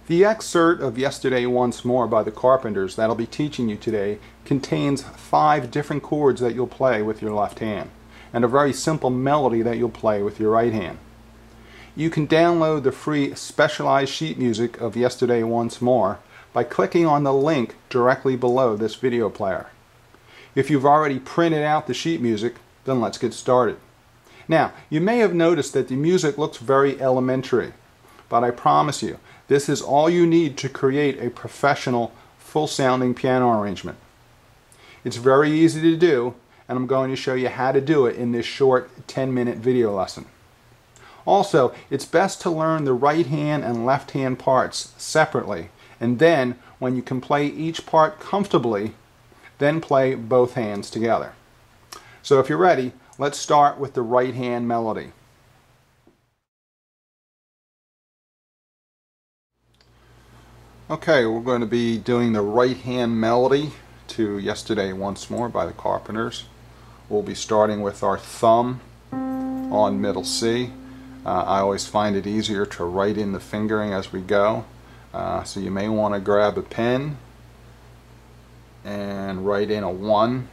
The excerpt of Yesterday Once More by the Carpenters that I'll be teaching you today contains 5 different chords that you'll play with your left hand and a very simple melody that you'll play with your right hand. You can download the free specialized sheet music of Yesterday Once More by clicking on the link directly below this video player. If you've already printed out the sheet music, then let's get started. Now, you may have noticed that the music looks very elementary, but I promise you, this is all you need to create a professional, full-sounding piano arrangement. It's very easy to do, and I'm going to show you how to do it in this short 10-minute video lesson. Also, it's best to learn the right hand and left hand parts separately, and then, when you can play each part comfortably, then play both hands together. So if you're ready, let's start with the right hand melody. Okay, we're going to be doing the right hand melody to Yesterday Once More by the Carpenters. We'll be starting with our thumb on middle C. I always find it easier to write in the fingering as we go. So you may want to grab a pen and write in a 1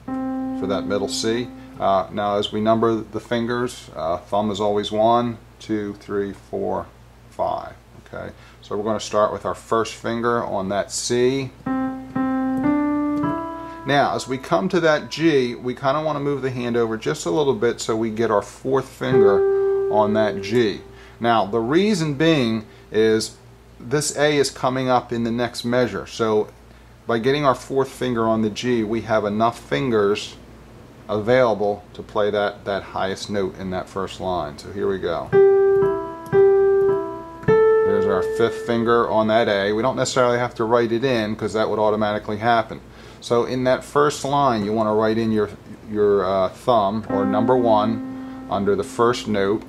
for that middle C. Now as we number the fingers, thumb is always 1, 2, 3, 4, 5. Okay, so we're going to start with our first finger on that C. Now as we come to that G, we kind of want to move the hand over just a little bit so we get our 4th finger on that G. Now the reason being is this A is coming up in the next measure, so by getting our 4th finger on the G, we have enough fingers available to play that highest note in that first line. So here we go. There's our 5th finger on that A. We don't necessarily have to write it in because that would automatically happen. So in that first line you want to write in your thumb or number 1 under the first note,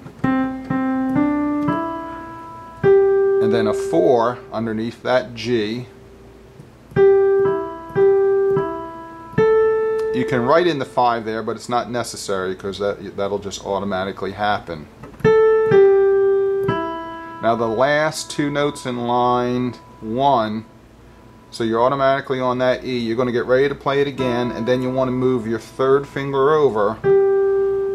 and then a 4 underneath that G. You can write in the 5 there, but it's not necessary because that'll just automatically happen. Now the last 2 notes in line 1, so you're automatically on that E, you're going to get ready to play it again, and then you want to move your 3rd finger over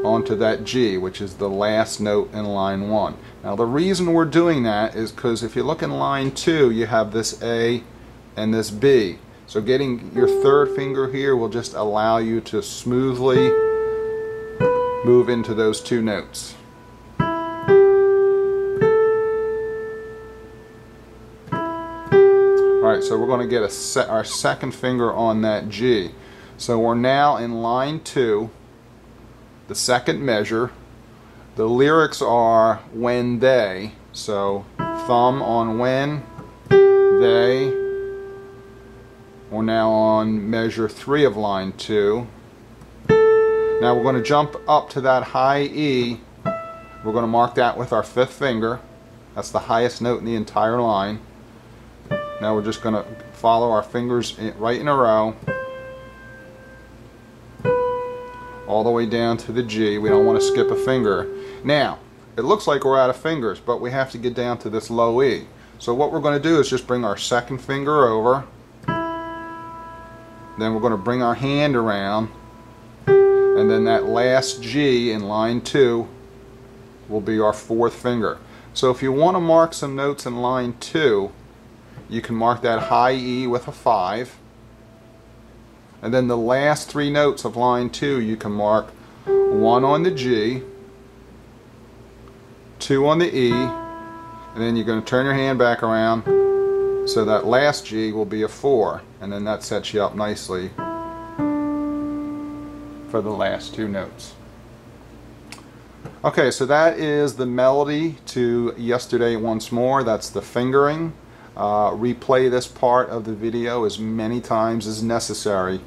onto that G, which is the last note in line 1. Now the reason we're doing that is because if you look in line 2, you have this A and this B. So getting your 3rd finger here will just allow you to smoothly move into those 2 notes. Alright, so we're going to get our 2nd finger on that G. So we're now in line 2, the 2nd measure. The lyrics are when they, so thumb on when, they. We're now on measure 3 of line 2. Now we're going to jump up to that high E. We're going to mark that with our 5th finger. That's the highest note in the entire line. Now we're just going to follow our fingers right in a row all the way down to the G. We don't want to skip a finger. Now it looks like we're out of fingers, but we have to get down to this low E. So what we're going to do is just bring our 2nd finger over. Then we're going to bring our hand around, and then that last G in line 2 will be our 4th finger. So if you want to mark some notes in line 2, you can mark that high E with a 5, and then the last 3 notes of line 2 you can mark 1 on the G, 2 on the E, and then you're going to turn your hand back around so that last G will be a 4, and then that sets you up nicely for the last 2 notes. Okay, so that is the melody to Yesterday Once More. That's the fingering. Replay this part of the video as many times as necessary.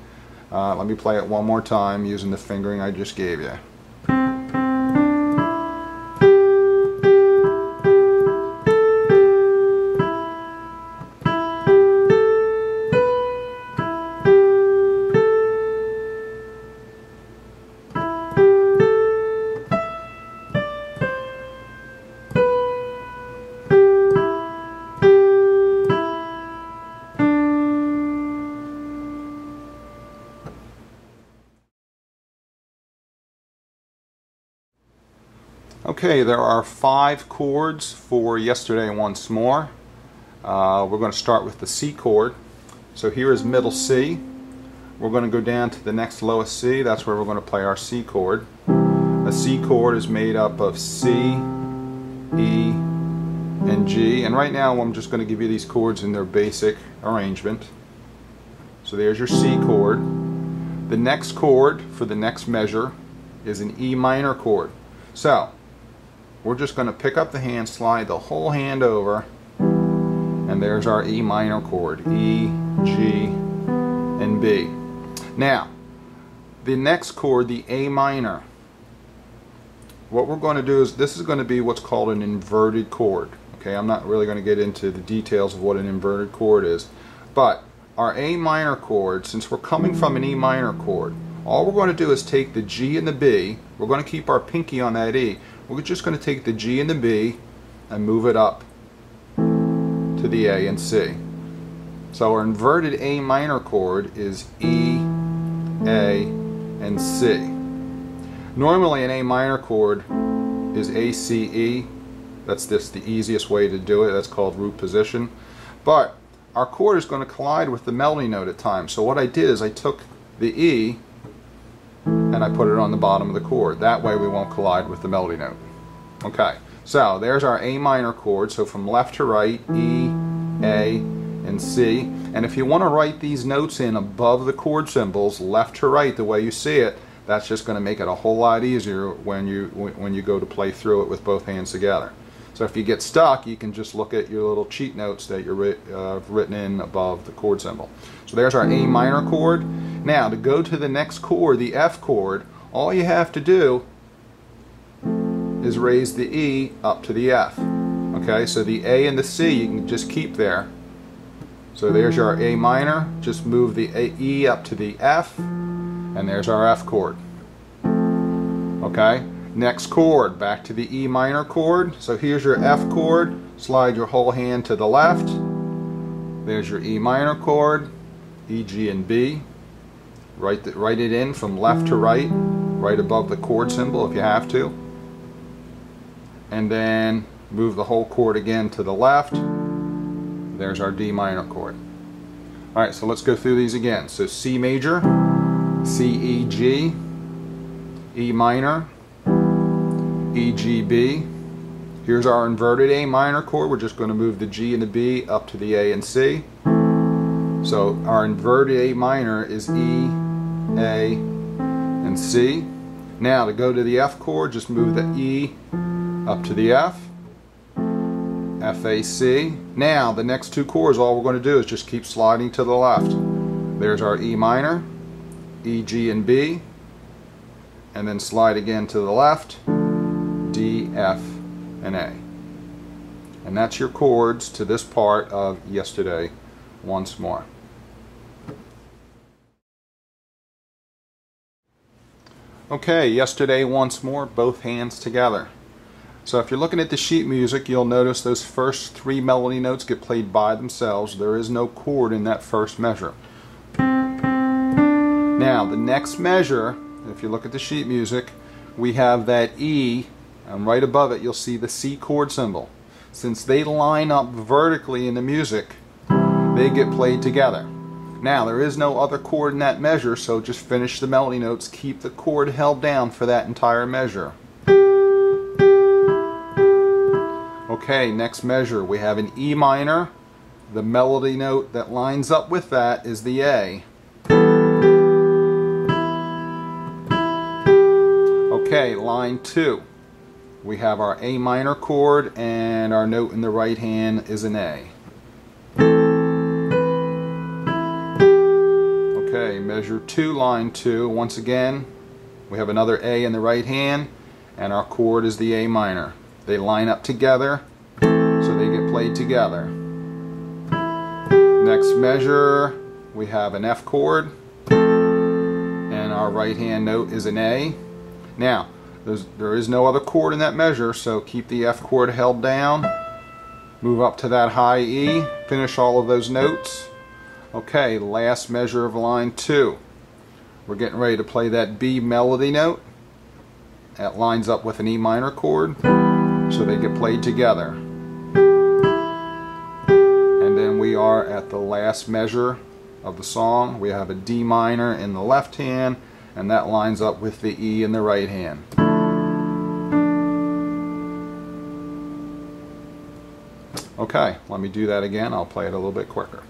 Let me play it one more time using the fingering I just gave you. Okay, there are 5 chords for Yesterday Once More. We're going to start with the C chord. So here is middle C. We're going to go down to the next lowest C. That's where we're going to play our C chord. A C chord is made up of C, E, and G. And right now I'm just going to give you these chords in their basic arrangement. So there's your C chord. The next chord for the next measure is an E minor chord. So we're just going to pick up the hand, slide the whole hand over, and there's our E minor chord. E, G, and B. Now, the next chord, the A minor, what we're going to do is, this is going to be what's called an inverted chord. Okay, I'm not really going to get into the details of what an inverted chord is, but our A minor chord, since we're coming from an E minor chord, all we're going to do is take the G and the B. We're going to keep our pinky on that E. We're just going to take the G and the B and move it up to the A and C. So our inverted A minor chord is E, A, and C. Normally an A minor chord is A, C, E. That's just the easiest way to do it. That's called root position. But our chord is going to collide with the melody note at times. So what I did is I took the E and I put it on the bottom of the chord. That way we won't collide with the melody note. Okay, so there's our A minor chord. So from left to right, E, A, and C. And if you want to write these notes in above the chord symbols, left to right, the way you see it, that's just going to make it a whole lot easier when you go to play through it with both hands together. So if you get stuck, you can just look at your little cheat notes that you're written in above the chord symbol. So there's our A minor chord. Now to go to the next chord, the F chord, all you have to do is raise the E up to the F. Okay, so the A and the C you can just keep there. So there's your A minor, just move the E up to the F, and there's our F chord. Okay, next chord, back to the E minor chord. So here's your F chord, slide your whole hand to the left. There's your E minor chord, E, G, and B. Write it in from left to right, right above the chord symbol if you have to. And then move the whole chord again to the left. There's our D minor chord. Alright, so let's go through these again. So C major, C, E, G, E minor, E, G, B. Here's our inverted A minor chord. We're just going to move the G and the B up to the A and C. So our inverted A minor is E, A, and C. Now to go to the F chord, just move the E up to the F, F, A, C. Now the next 2 chords, all we're going to do is just keep sliding to the left. There's our E minor, E, G, and B, and then slide again to the left, D, F, and A. And that's your chords to this part of Yesterday Once More. Okay, Yesterday Once More, both hands together. So if you're looking at the sheet music, you'll notice those first 3 melody notes get played by themselves. There is no chord in that first measure. Now, the next measure, if you look at the sheet music, we have that E, and right above it you'll see the C chord symbol. Since they line up vertically in the music, they get played together. Now, there is no other chord in that measure, so just finish the melody notes. Keep the chord held down for that entire measure. Okay, next measure, we have an E minor. The melody note that lines up with that is the A. Okay, line 2. We have our A minor chord, and our note in the right hand is an A. Okay, measure 2, line 2. Once again, we have another A in the right hand, and our chord is the A minor. They line up together, so they get played together. Next measure, we have an F chord, and our right hand note is an A. Now, there is no other chord in that measure, so keep the F chord held down. Move up to that high E, finish all of those notes. Okay, last measure of line 2. We're getting ready to play that B melody note, It lines up with an E minor chord, so they get played together. And then we are at the last measure of the song. We have a D minor in the left hand, and that lines up with the E in the right hand. Okay, let me do that again. I'll play it a little bit quicker.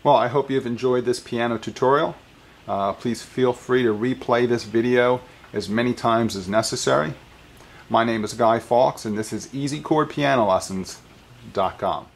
Well, I hope you've enjoyed this piano tutorial. Please feel free to replay this video as many times as necessary. My name is Guy Fawkes, and this is EasyChordPianoLessons.com.